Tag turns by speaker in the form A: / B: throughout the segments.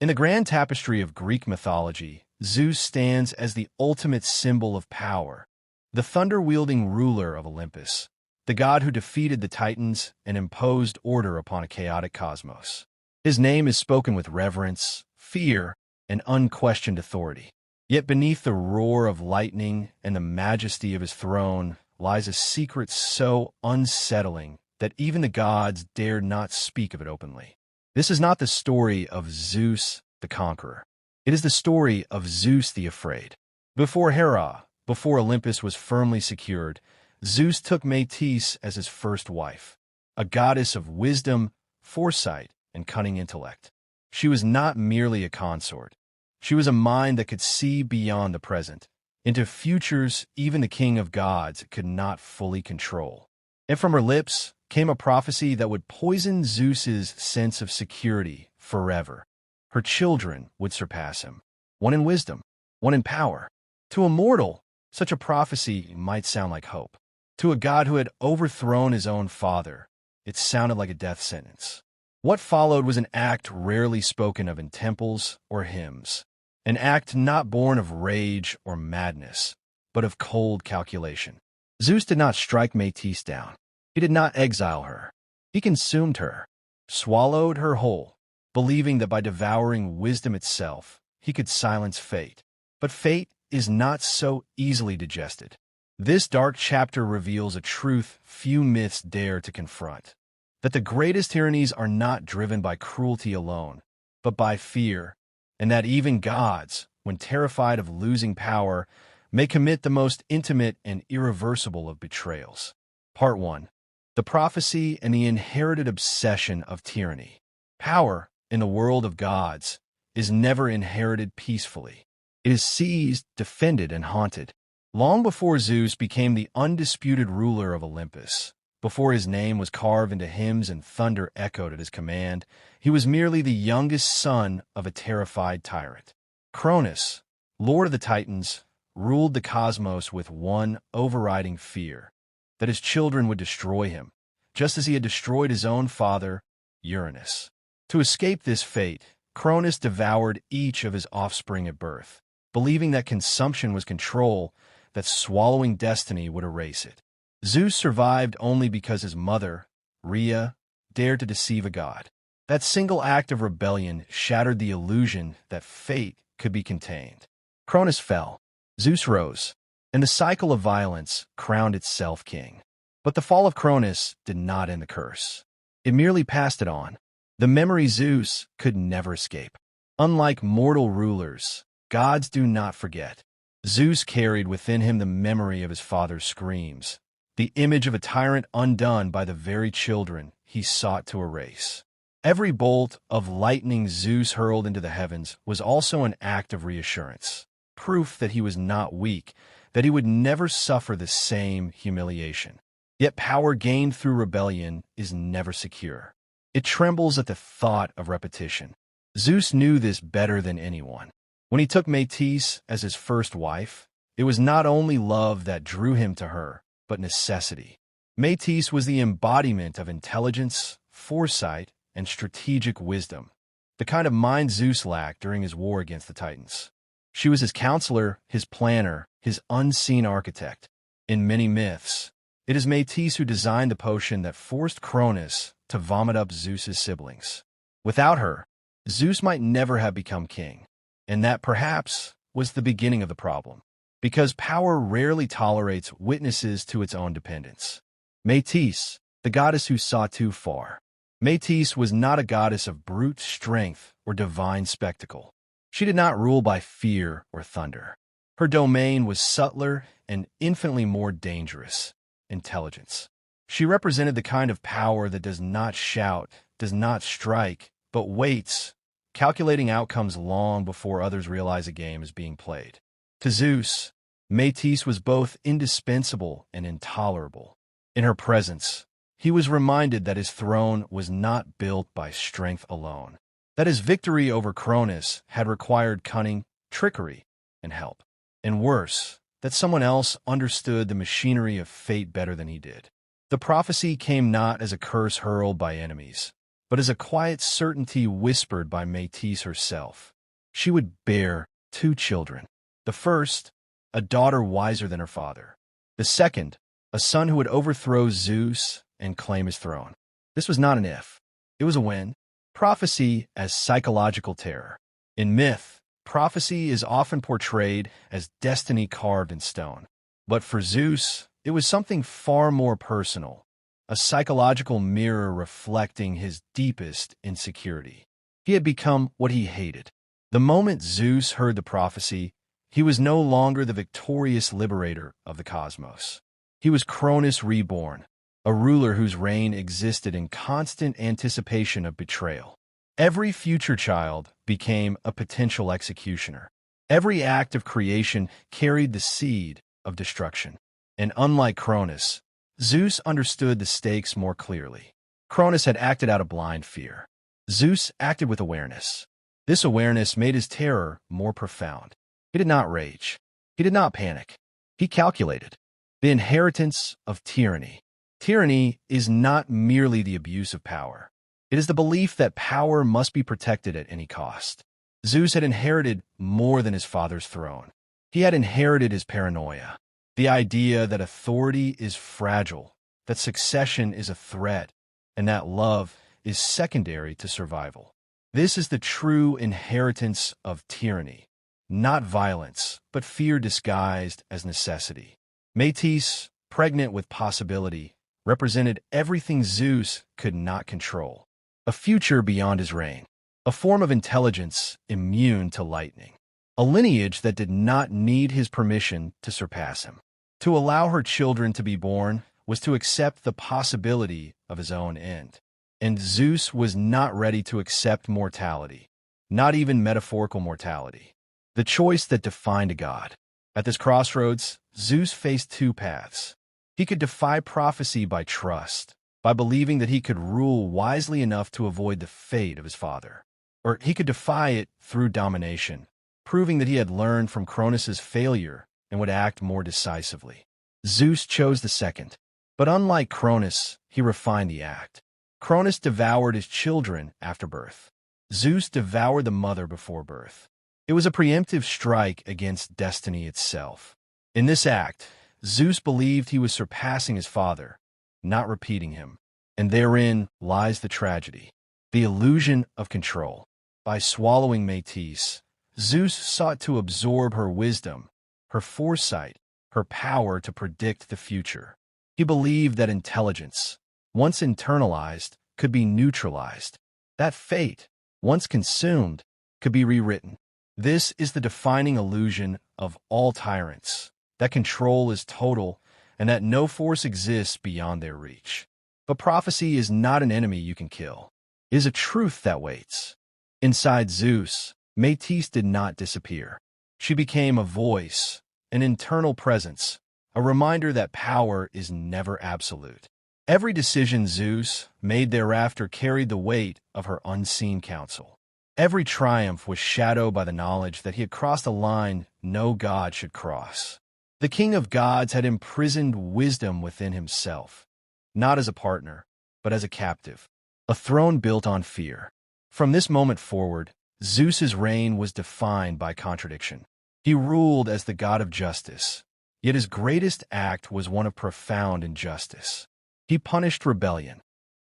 A: In the grand tapestry of Greek mythology, Zeus stands as the ultimate symbol of power, the thunder-wielding ruler of Olympus, the god who defeated the Titans and imposed order upon a chaotic cosmos. His name is spoken with reverence, fear, and unquestioned authority. Yet beneath the roar of lightning and the majesty of his throne lies a secret so unsettling that even the gods dared not speak of it openly. This is not the story of Zeus the conqueror. It is the story of Zeus the afraid. Before Hera, before Olympus was firmly secured, Zeus took Metis as his first wife, a goddess of wisdom, foresight, and cunning intellect. She was not merely a consort. She was a mind that could see beyond the present, into futures even the king of gods could not fully control. And from her lips came a prophecy that would poison Zeus's sense of security forever. Her children would surpass him, one in wisdom, one in power. To a mortal, such a prophecy might sound like hope. To a god who had overthrown his own father, it sounded like a death sentence. What followed was an act rarely spoken of in temples or hymns, an act not born of rage or madness, but of cold calculation. Zeus did not strike Metis down. He did not exile her. He consumed her, swallowed her whole, believing that by devouring wisdom itself, he could silence fate. But fate is not so easily digested. This dark chapter reveals a truth few myths dare to confront, that the greatest tyrannies are not driven by cruelty alone, but by fear, and that even gods, when terrified of losing power, may commit the most intimate and irreversible of betrayals. Part 1. The prophecy and the inherited obsession of tyranny. Power, in the world of gods, is never inherited peacefully. It is seized, defended, and haunted. Long before Zeus became the undisputed ruler of Olympus, before his name was carved into hymns and thunder echoed at his command, he was merely the youngest son of a terrified tyrant. Cronus, lord of the Titans, ruled the cosmos with one overriding fear, that his children would destroy him, just as he had destroyed his own father, Uranus. To escape this fate, Cronus devoured each of his offspring at birth, believing that consumption was control, that swallowing destiny would erase it. Zeus survived only because his mother, Rhea, dared to deceive a god. That single act of rebellion shattered the illusion that fate could be contained. Cronus fell, Zeus rose, and the cycle of violence crowned itself king. But the fall of Cronus did not end the curse. It merely passed it on. The memory Zeus could never escape. Unlike mortal rulers, gods do not forget. Zeus carried within him the memory of his father's screams, the image of a tyrant undone by the very children he sought to erase. Every bolt of lightning Zeus hurled into the heavens was also an act of reassurance, proof that he was not weak, that he would never suffer the same humiliation. Yet power gained through rebellion is never secure. It trembles at the thought of repetition. Zeus knew this better than anyone. When he took Metis as his first wife, it was not only love that drew him to her, but necessity. Metis was the embodiment of intelligence, foresight, and strategic wisdom, the kind of mind Zeus lacked during his war against the Titans. She was his counselor, his planner, his unseen architect. In many myths, it is Metis who designed the potion that forced Cronus to vomit up Zeus's siblings. Without her, Zeus might never have become king, and that perhaps was the beginning of the problem, because power rarely tolerates witnesses to its own dependence. Metis, the goddess who saw too far. Metis was not a goddess of brute strength or divine spectacle. She did not rule by fear or thunder. Her domain was subtler and infinitely more dangerous: intelligence. She represented the kind of power that does not shout, does not strike, but waits, calculating outcomes long before others realize a game is being played. To Zeus, Metis was both indispensable and intolerable. In her presence, he was reminded that his throne was not built by strength alone, that his victory over Cronus had required cunning, trickery, and help. And worse, that someone else understood the machinery of fate better than he did. The prophecy came not as a curse hurled by enemies, but as a quiet certainty whispered by Metis herself. She would bear 2 children. The first, a daughter wiser than her father. The second, a son who would overthrow Zeus and claim his throne. This was not an if. It was a when. Prophecy as psychological terror. In myth, prophecy is often portrayed as destiny carved in stone. But for Zeus, it was something far more personal, a psychological mirror reflecting his deepest insecurity. He had become what he hated. The moment Zeus heard the prophecy, he was no longer the victorious liberator of the cosmos. He was Cronus reborn, a ruler whose reign existed in constant anticipation of betrayal. Every future child became a potential executioner. Every act of creation carried the seed of destruction. And unlike Cronus, Zeus understood the stakes more clearly. Cronus had acted out of blind fear. Zeus acted with awareness. This awareness made his terror more profound. He did not rage. He did not panic. He calculated. The inheritance of tyranny. Tyranny is not merely the abuse of power. It is the belief that power must be protected at any cost. Zeus had inherited more than his father's throne. He had inherited his paranoia, the idea that authority is fragile, that succession is a threat, and that love is secondary to survival. This is the true inheritance of tyranny, not violence, but fear disguised as necessity. Metis, pregnant with possibility, represented everything Zeus could not control. A future beyond his reign, a form of intelligence immune to lightning, a lineage that did not need his permission to surpass him. To allow her children to be born was to accept the possibility of his own end. And Zeus was not ready to accept mortality, not even metaphorical mortality, the choice that defined a god. At this crossroads, Zeus faced 2 paths. He could defy prophecy by trust, by believing that he could rule wisely enough to avoid the fate of his father. Or he could defy it through domination, proving that he had learned from Cronus's failure and would act more decisively. Zeus chose the second, but unlike Cronus, he refined the act. Cronus devoured his children after birth. Zeus devoured the mother before birth. It was a preemptive strike against destiny itself. In this act, Zeus believed he was surpassing his father, not repeating him. And therein lies the tragedy, the illusion of control. By swallowing Metis, Zeus sought to absorb her wisdom, her foresight, her power to predict the future. He believed that intelligence, once internalized, could be neutralized. That fate, once consumed, could be rewritten. This is the defining illusion of all tyrants, that control is total and that no force exists beyond their reach. But prophecy is not an enemy you can kill. It is a truth that waits. Inside Zeus, Metis did not disappear. She became a voice, an internal presence, a reminder that power is never absolute. Every decision Zeus made thereafter carried the weight of her unseen counsel. Every triumph was shadowed by the knowledge that he had crossed a line no god should cross. The king of gods had imprisoned wisdom within himself, not as a partner, but as a captive, a throne built on fear. From this moment forward, Zeus's reign was defined by contradiction. He ruled as the god of justice, yet his greatest act was one of profound injustice. He punished rebellion,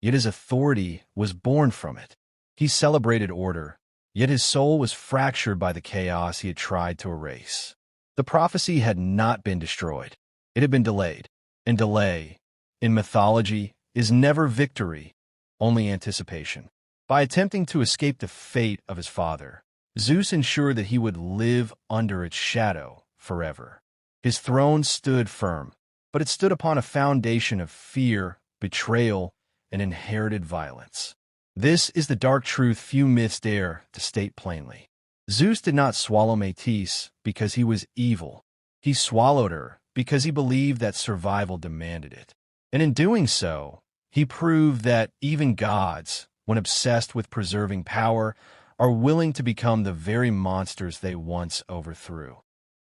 A: yet his authority was born from it. He celebrated order, yet his soul was fractured by the chaos he had tried to erase. The prophecy had not been destroyed. It had been delayed. And delay, in mythology, is never victory, only anticipation. By attempting to escape the fate of his father, Zeus ensured that he would live under its shadow forever. His throne stood firm, but it stood upon a foundation of fear, betrayal, and inherited violence. This is the dark truth few myths dare to state plainly. Zeus did not swallow Metis because he was evil. He swallowed her because he believed that survival demanded it. And in doing so, he proved that even gods, when obsessed with preserving power, are willing to become the very monsters they once overthrew.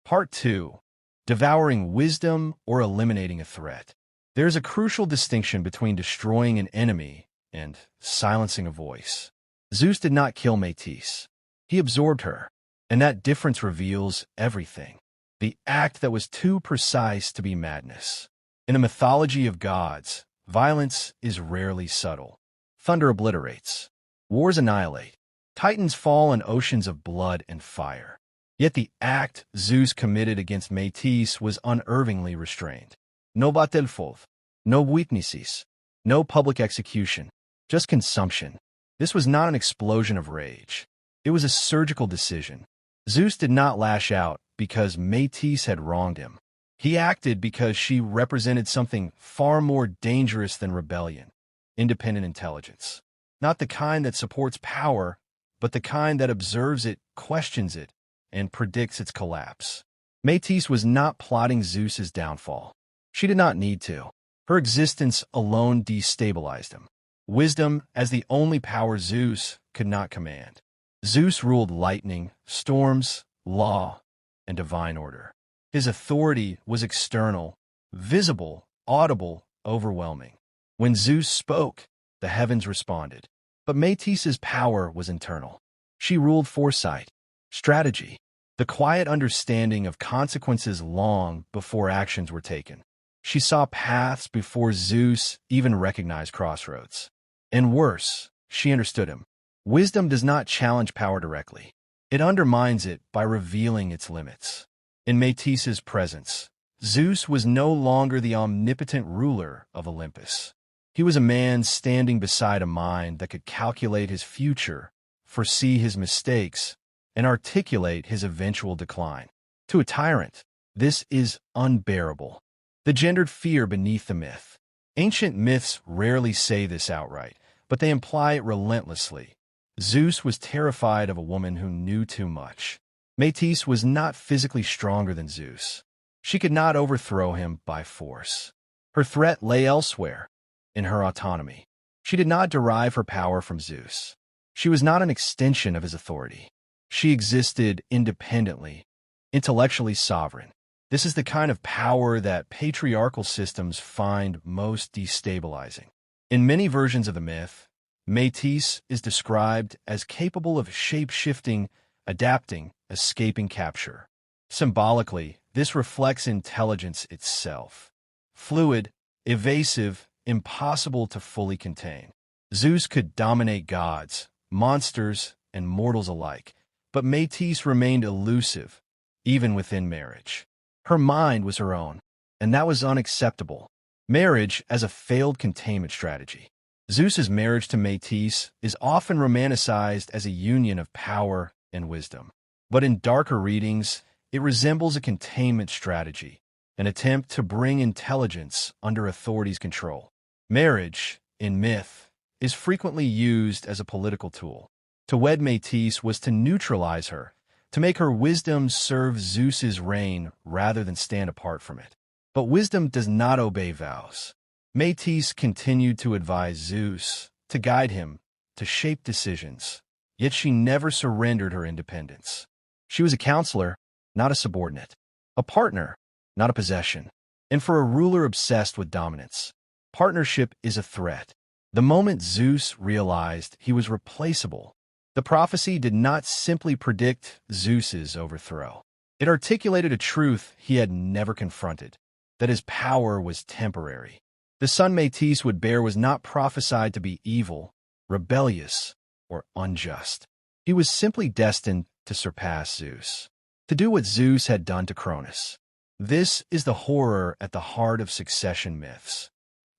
A: Part 2. Devouring wisdom or eliminating a threat. There is a crucial distinction between destroying an enemy and silencing a voice. Zeus did not kill Metis. He absorbed her, and that difference reveals everything. The act that was too precise to be madness. In the mythology of gods, violence is rarely subtle. Thunder obliterates. Wars annihilate. Titans fall in oceans of blood and fire. Yet the act Zeus committed against Metis was unerringly restrained. No battlefield, no witnesses, no public execution, just consumption. This was not an explosion of rage. It was a surgical decision. Zeus did not lash out because Metis had wronged him. He acted because she represented something far more dangerous than rebellion: independent intelligence. Not the kind that supports power, but the kind that observes it, questions it, and predicts its collapse. Metis was not plotting Zeus's downfall. She did not need to. Her existence alone destabilized him. Wisdom as the only power Zeus could not command. Zeus ruled lightning, storms, law, and divine order. His authority was external, visible, audible, overwhelming. When Zeus spoke, the heavens responded. But Metis's power was internal. She ruled foresight, strategy, the quiet understanding of consequences long before actions were taken. She saw paths before Zeus even recognized crossroads. And worse, she understood him. Wisdom does not challenge power directly. It undermines it by revealing its limits. In Metis's presence, Zeus was no longer the omnipotent ruler of Olympus. He was a man standing beside a mind that could calculate his future, foresee his mistakes, and articulate his eventual decline. To a tyrant, this is unbearable. The gendered fear beneath the myth. Ancient myths rarely say this outright, but they imply it relentlessly. Zeus was terrified of a woman who knew too much. Metis was not physically stronger than Zeus. She could not overthrow him by force. Her threat lay elsewhere, in her autonomy. She did not derive her power from Zeus. She was not an extension of his authority. She existed independently, intellectually sovereign. This is the kind of power that patriarchal systems find most destabilizing. In many versions of the myth, Metis is described as capable of shape-shifting, adapting, escaping capture. Symbolically, this reflects intelligence itself. Fluid, evasive, impossible to fully contain. Zeus could dominate gods, monsters, and mortals alike, but Metis remained elusive, even within marriage. Her mind was her own, and that was unacceptable. Marriage as a failed containment strategy. Zeus's marriage to Metis is often romanticized as a union of power and wisdom. But in darker readings, it resembles a containment strategy, an attempt to bring intelligence under authority's control. Marriage, in myth, is frequently used as a political tool. To wed Metis was to neutralize her, to make her wisdom serve Zeus's reign rather than stand apart from it. But wisdom does not obey vows. Metis continued to advise Zeus, to guide him, to shape decisions, yet she never surrendered her independence. She was a counselor, not a subordinate, a partner, not a possession. And for a ruler obsessed with dominance, partnership is a threat. The moment Zeus realized he was replaceable, the prophecy did not simply predict Zeus's overthrow. It articulated a truth he had never confronted, that his power was temporary. The son Metis would bear was not prophesied to be evil, rebellious, or unjust. He was simply destined to surpass Zeus, to do what Zeus had done to Cronus. This is the horror at the heart of succession myths.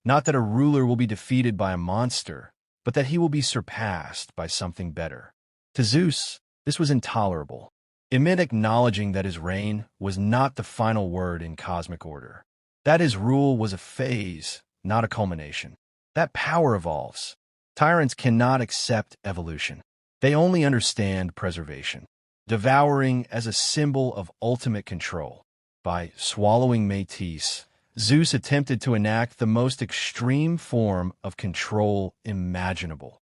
A: Not that a ruler will be defeated by a monster, but that he will be surpassed by something better. To Zeus, this was intolerable. It meant acknowledging that his reign was not the final word in cosmic order, that his rule was a phase, not a culmination. That power evolves. Tyrants cannot accept evolution. They only understand preservation. Devouring as a symbol of ultimate control. By swallowing Metis, Zeus attempted to enact the most extreme form of control imaginable: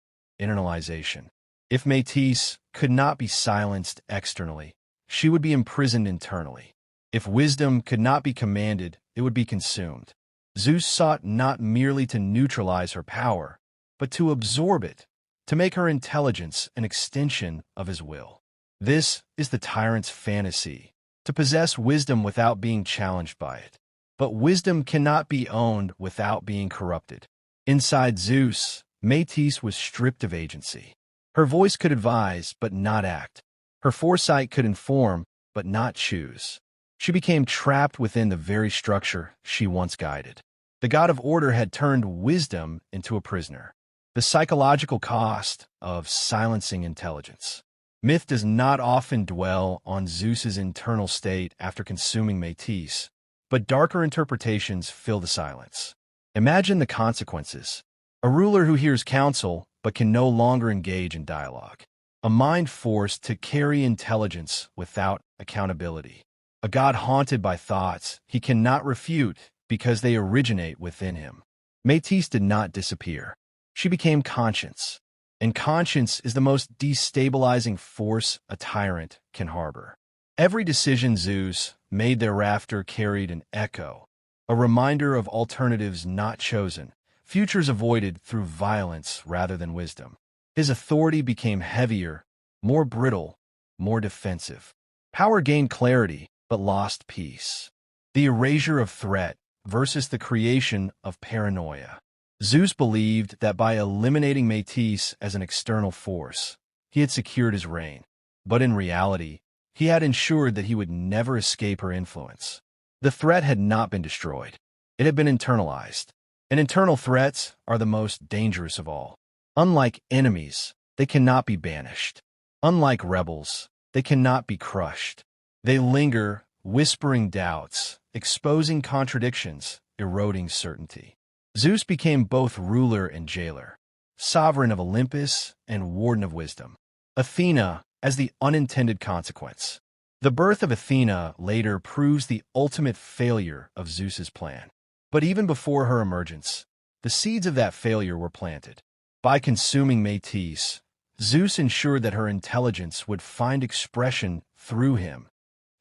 A: internalization. If Metis could not be silenced externally, she would be imprisoned internally. If wisdom could not be commanded, it would be consumed. Zeus sought not merely to neutralize her power, but to absorb it, to make her intelligence an extension of his will. This is the tyrant's fantasy, to possess wisdom without being challenged by it. But wisdom cannot be owned without being corrupted. Inside Zeus, Metis was stripped of agency. Her voice could advise, but not act. Her foresight could inform, but not choose. She became trapped within the very structure she once guided. The god of order had turned wisdom into a prisoner. The psychological cost of silencing intelligence. Myth does not often dwell on Zeus's internal state after consuming Metis, but darker interpretations fill the silence. Imagine the consequences. A ruler who hears counsel but can no longer engage in dialogue. A mind forced to carry intelligence without accountability. A god haunted by thoughts he cannot refute because they originate within him. Metis did not disappear. She became conscience. And conscience is the most destabilizing force a tyrant can harbor. Every decision Zeus made thereafter carried an echo, a reminder of alternatives not chosen, futures avoided through violence rather than wisdom. His authority became heavier, more brittle, more defensive. Power gained clarity, but lost peace. The erasure of threat versus the creation of paranoia. Zeus believed that by eliminating Metis as an external force, he had secured his reign. But in reality, he had ensured that he would never escape her influence. The threat had not been destroyed. It had been internalized. And internal threats are the most dangerous of all. Unlike enemies, they cannot be banished. Unlike rebels, they cannot be crushed. They linger, whispering doubts, exposing contradictions, eroding certainty. Zeus became both ruler and jailer, sovereign of Olympus and warden of wisdom. Athena as the unintended consequence. The birth of Athena later proves the ultimate failure of Zeus's plan. But even before her emergence, the seeds of that failure were planted. By consuming Metis, Zeus ensured that her intelligence would find expression through him,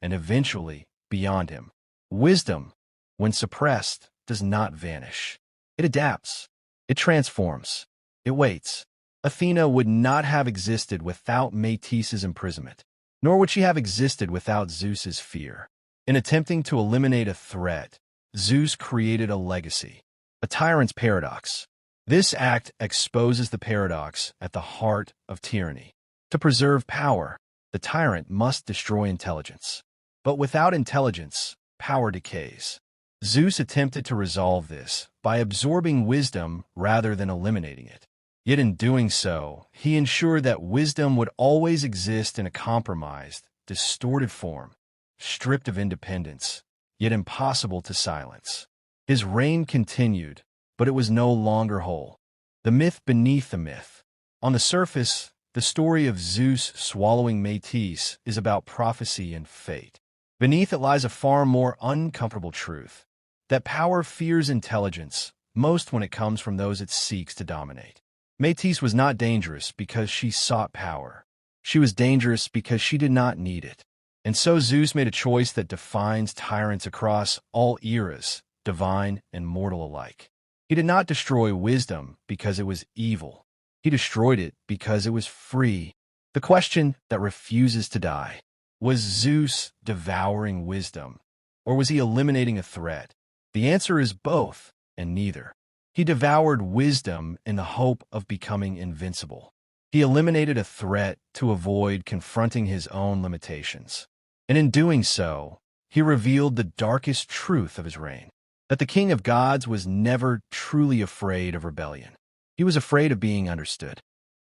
A: and eventually beyond him. Wisdom, when suppressed, does not vanish. It adapts. It transforms. It waits. Athena would not have existed without Metis's imprisonment, nor would she have existed without Zeus's fear. In attempting to eliminate a threat, Zeus created a legacy, a tyrant's paradox. This act exposes the paradox at the heart of tyranny. To preserve power, the tyrant must destroy intelligence. But without intelligence, power decays. Zeus attempted to resolve this by absorbing wisdom rather than eliminating it. Yet in doing so, he ensured that wisdom would always exist in a compromised, distorted form, stripped of independence, yet impossible to silence. His reign continued, but it was no longer whole. The myth beneath the myth. On the surface, the story of Zeus swallowing Metis is about prophecy and fate. Beneath it lies a far more uncomfortable truth, that power fears intelligence, most when it comes from those it seeks to dominate. Metis was not dangerous because she sought power. She was dangerous because she did not need it. And so Zeus made a choice that defines tyrants across all eras, divine and mortal alike. He did not destroy wisdom because it was evil. He destroyed it because it was free. The question that refuses to die. Was Zeus devouring wisdom, or was he eliminating a threat? The answer is both, and neither. He devoured wisdom in the hope of becoming invincible. He eliminated a threat to avoid confronting his own limitations. And in doing so, he revealed the darkest truth of his reign, that the king of gods was never truly afraid of rebellion. He was afraid of being understood.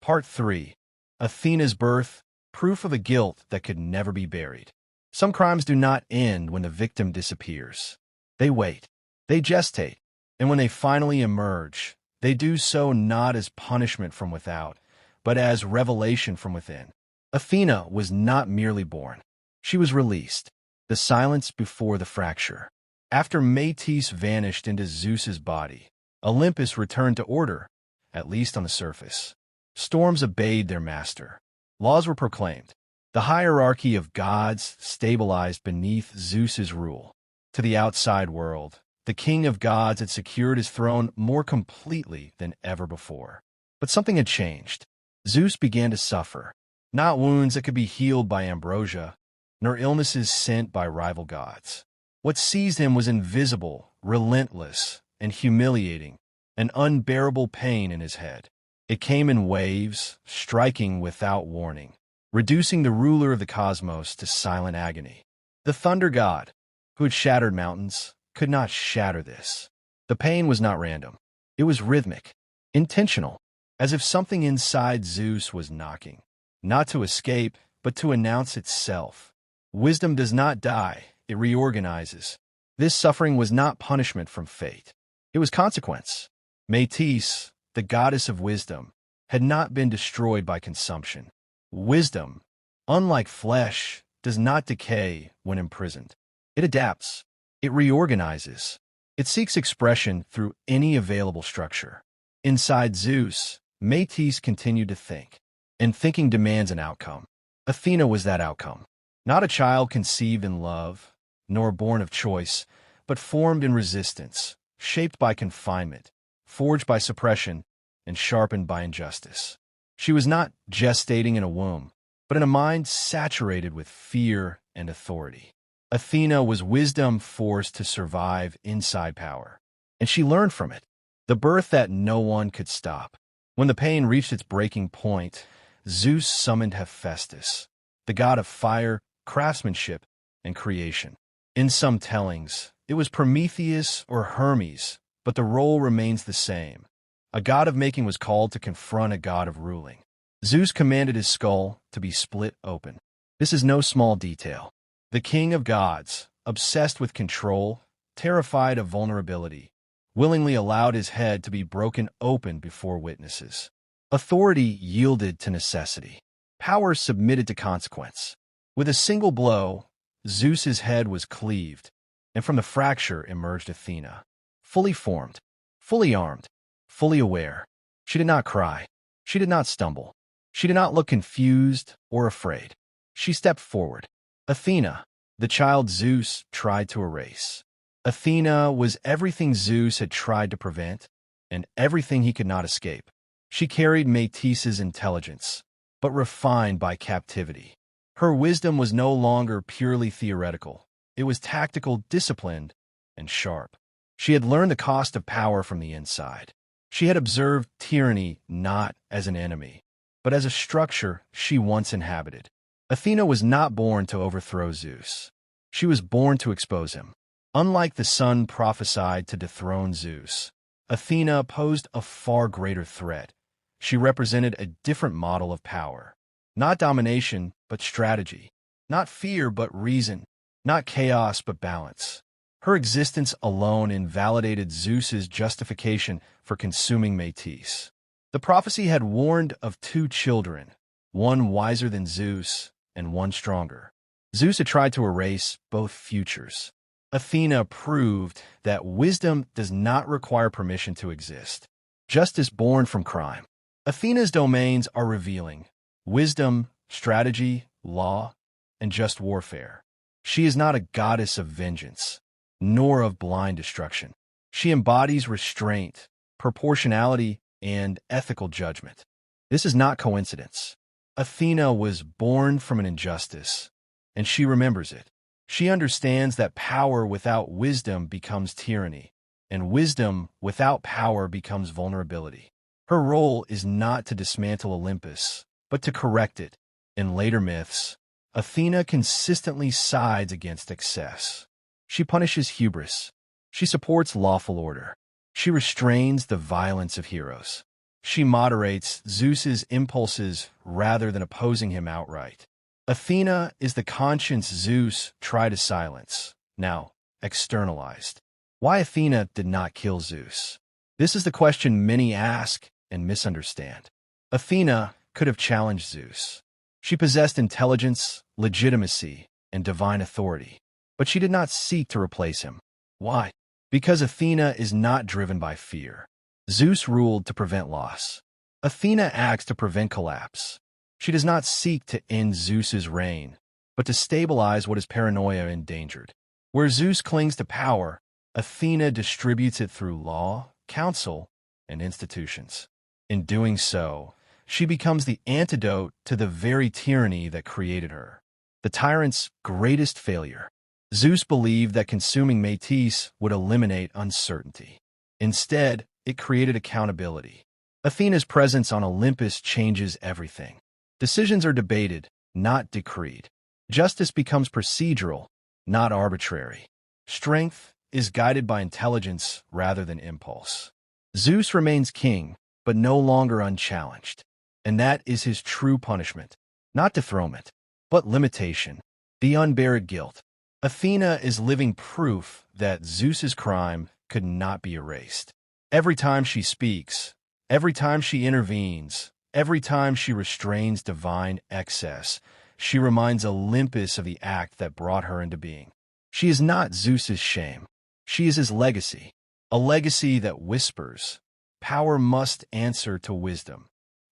A: Part 3. Athena's birth, proof of a guilt that could never be buried. Some crimes do not end when the victim disappears. They wait. They gestate. And when they finally emerge, they do so not as punishment from without, but as revelation from within. Athena was not merely born. She was released. The silence before the fracture. After Metis vanished into Zeus's body, Olympus returned to order, at least on the surface. Storms obeyed their master. Laws were proclaimed. The hierarchy of gods stabilized beneath Zeus's rule. To the outside world, the king of gods had secured his throne more completely than ever before. But something had changed. Zeus began to suffer, not wounds that could be healed by ambrosia, nor illnesses sent by rival gods. What seized him was invisible, relentless, and humiliating, an unbearable pain in his head. It came in waves, striking without warning, reducing the ruler of the cosmos to silent agony. The thunder god, who had shattered mountains, could not shatter this. The pain was not random. It was rhythmic, intentional, as if something inside Zeus was knocking, not to escape, but to announce itself. Wisdom does not die, it reorganizes. This suffering was not punishment from fate. It was consequence. Metis, the goddess of wisdom, had not been destroyed by consumption. Wisdom, unlike flesh, does not decay when imprisoned. It adapts. It reorganizes. It seeks expression through any available structure. Inside Zeus, Metis continued to think, and thinking demands an outcome. Athena was that outcome. Not a child conceived in love, nor born of choice, but formed in resistance, shaped by confinement, forged by suppression, and sharpened by injustice. She was not gestating in a womb, but in a mind saturated with fear and authority. Athena was wisdom forced to survive inside power, and she learned from it, the birth that no one could stop. When the pain reached its breaking point, Zeus summoned Hephaestus, the god of fire, craftsmanship, and creation. In some tellings, it was Prometheus or Hermes, but the role remains the same. A god of making was called to confront a god of ruling. Zeus commanded his skull to be split open. This is no small detail. The king of gods, obsessed with control, terrified of vulnerability, willingly allowed his head to be broken open before witnesses. Authority yielded to necessity. Power submitted to consequence. With a single blow, Zeus's head was cleaved, and from the fracture emerged Athena, fully formed, fully armed, fully aware. She did not cry. She did not stumble. She did not look confused or afraid. She stepped forward. Athena, the child Zeus tried to erase. Athena was everything Zeus had tried to prevent, and everything he could not escape. She carried Metis's intelligence, but refined by captivity. Her wisdom was no longer purely theoretical. It was tactical, disciplined, and sharp. She had learned the cost of power from the inside. She had observed tyranny not as an enemy, but as a structure she once inhabited. Athena was not born to overthrow Zeus. She was born to expose him. Unlike the sun prophesied to dethrone Zeus, Athena posed a far greater threat. She represented a different model of power. Not domination, but strategy. Not fear, but reason. Not chaos, but balance. Her existence alone invalidated Zeus's justification for consuming Metis. The prophecy had warned of two children, one wiser than Zeus and one stronger. Zeus had tried to erase both futures. Athena proved that wisdom does not require permission to exist. Justice born from crime. Athena's domains are revealing: wisdom, strategy, law, and just warfare. She is not a goddess of vengeance, nor of blind destruction. She embodies restraint, proportionality, and ethical judgment. This is not coincidence. Athena was born from an injustice, and she remembers it. She understands that power without wisdom becomes tyranny, and wisdom without power becomes vulnerability. Her role is not to dismantle Olympus, but to correct it. In later myths, Athena consistently sides against excess. She punishes hubris. She supports lawful order. She restrains the violence of heroes. She moderates Zeus's impulses rather than opposing him outright. Athena is the conscience Zeus tried to silence, now externalized. Why Athena did not kill Zeus? This is the question many ask and misunderstand. Athena could have challenged Zeus. She possessed intelligence, legitimacy, and divine authority, but she did not seek to replace him. Why? Because Athena is not driven by fear. Zeus ruled to prevent loss. Athena acts to prevent collapse. She does not seek to end Zeus's reign, but to stabilize what is paranoia endangered. Where Zeus clings to power, Athena distributes it through law, counsel, and institutions. In doing so, she becomes the antidote to the very tyranny that created her, the tyrant's greatest failure. Zeus believed that consuming Metis would eliminate uncertainty. Instead, it created accountability. Athena's presence on Olympus changes everything. Decisions are debated, not decreed. Justice becomes procedural, not arbitrary. Strength is guided by intelligence rather than impulse. Zeus remains king, but no longer unchallenged. And that is his true punishment. Not dethronement, but limitation, the unburied guilt. Athena is living proof that Zeus's crime could not be erased. Every time she speaks, every time she intervenes, every time she restrains divine excess, she reminds Olympus of the act that brought her into being. She is not Zeus's shame. She is his legacy, a legacy that whispers, power must answer to wisdom,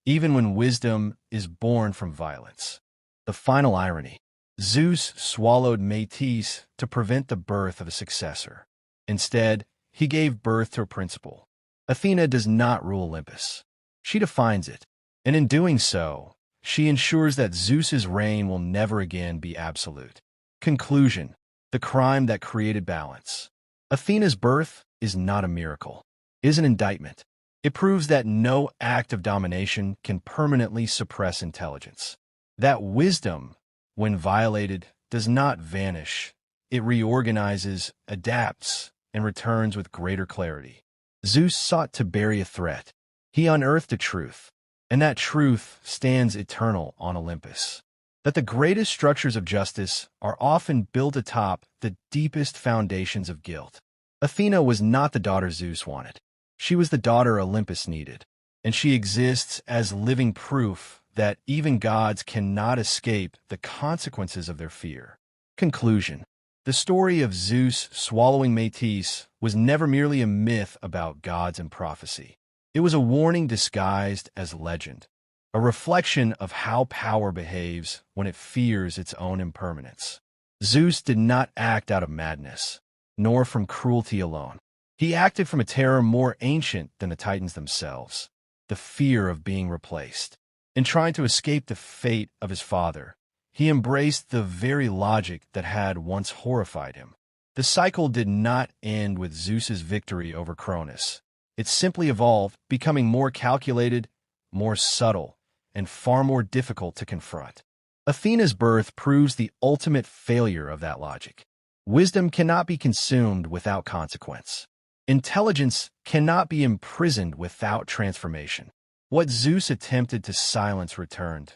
A: even when wisdom is born from violence. The final irony. Zeus swallowed Metis to prevent the birth of a successor. Instead, he gave birth to a principle. Athena does not rule Olympus. She defines it, and in doing so, she ensures that Zeus's reign will never again be absolute. Conclusion: the crime that created balance. Athena's birth is not a miracle. It is an indictment. It proves that no act of domination can permanently suppress intelligence. That wisdom, when violated, does not vanish. It reorganizes, adapts, and returns with greater clarity. Zeus sought to bury a threat. He unearthed a truth, and that truth stands eternal on Olympus. That the greatest structures of justice are often built atop the deepest foundations of guilt. Athena was not the daughter Zeus wanted. She was the daughter Olympus needed, and she exists as living proof that even gods cannot escape the consequences of their fear. Conclusion: the story of Zeus swallowing Metis was never merely a myth about gods and prophecy. It was a warning disguised as legend, a reflection of how power behaves when it fears its own impermanence. Zeus did not act out of madness, nor from cruelty alone. He acted from a terror more ancient than the Titans themselves, the fear of being replaced. In trying to escape the fate of his father, he embraced the very logic that had once horrified him. The cycle did not end with Zeus's victory over Cronus. It simply evolved, becoming more calculated, more subtle, and far more difficult to confront. Athena's birth proves the ultimate failure of that logic. Wisdom cannot be consumed without consequence. Intelligence cannot be imprisoned without transformation. What Zeus attempted to silence returned,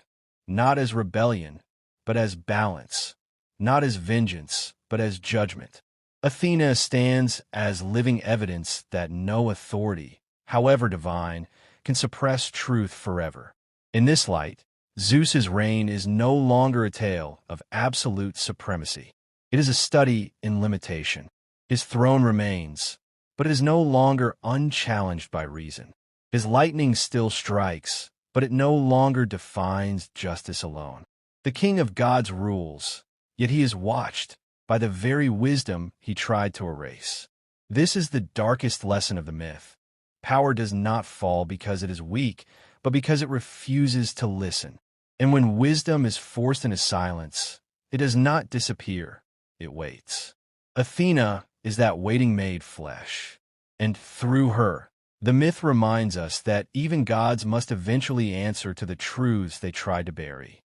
A: not as rebellion, but as balance, not as vengeance, but as judgment. Athena stands as living evidence that no authority, however divine, can suppress truth forever. In this light, Zeus's reign is no longer a tale of absolute supremacy. It is a study in limitation. His throne remains, but it is no longer unchallenged by reason. His lightning still strikes, but it no longer defines justice alone. The king of gods rules, yet he is watched by the very wisdom he tried to erase. This is the darkest lesson of the myth. Power does not fall because it is weak, but because it refuses to listen. And when wisdom is forced into silence, it does not disappear, it waits. Athena is that waiting made flesh, and through her, the myth reminds us that even gods must eventually answer to the truths they tried to bury.